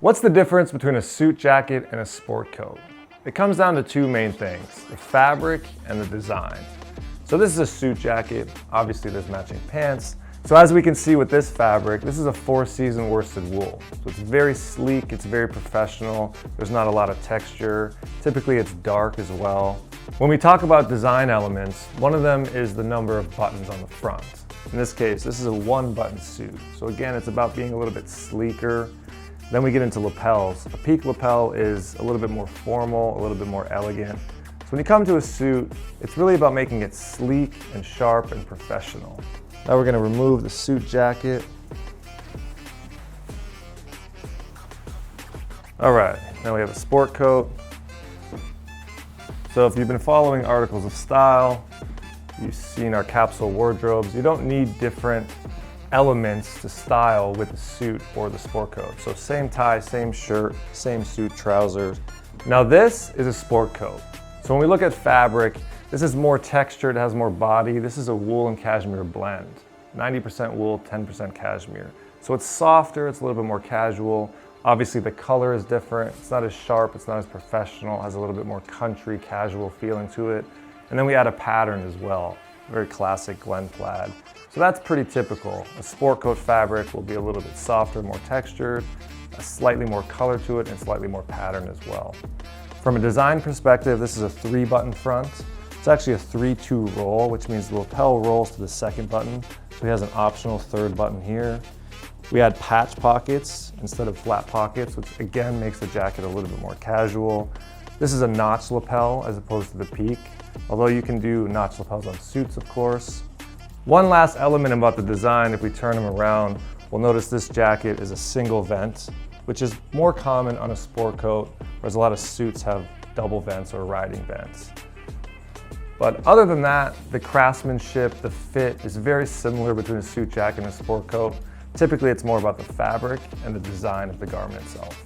What's the difference between a suit jacket and a sport coat? It comes down to two main things, the fabric and the design. So this is a suit jacket, obviously there's matching pants. So as we can see with this fabric, this is a 4-season worsted wool. So it's very sleek, it's very professional, there's not a lot of texture. Typically it's dark as well. When we talk about design elements, one of them is the number of buttons on the front. In this case, this is a 1-button suit. So again, it's about being a little bit sleeker. Then we get into lapels. A peak lapel is a little bit more formal, a little bit more elegant. So when you come to a suit, it's really about making it sleek and sharp and professional. Now we're gonna remove the suit jacket. All right, now we have a sport coat. So if you've been following Articles of Style, you've seen our capsule wardrobes, you don't need different elements to style with the suit or the sport coat. So same tie, same shirt, same suit, trousers. Now this is a sport coat. So when we look at fabric, this is more textured, it has more body. This is a wool and cashmere blend. 90% wool, 10% cashmere. So it's softer, it's a little bit more casual. Obviously the color is different. It's not as sharp, it's not as professional, it has a little bit more country, casual feeling to it. And then we add a pattern as well. Very classic Glen plaid. So that's pretty typical. A sport coat fabric will be a little bit softer, more textured, a slightly more color to it, and slightly more pattern as well. From a design perspective, this is a 3-button front. It's actually a 3-2 roll, which means the lapel rolls to the 2nd button. So he has an optional 3rd button here. We add patch pockets instead of flat pockets, which again makes the jacket a little bit more casual. This is a notch lapel as opposed to the peak, although you can do notch lapels on suits, of course. One last element about the design, if we turn them around, we'll notice this jacket is a single vent, which is more common on a sport coat, whereas a lot of suits have double vents or riding vents. But other than that, the craftsmanship, the fit is very similar between a suit jacket and a sport coat. Typically, it's more about the fabric and the design of the garment itself.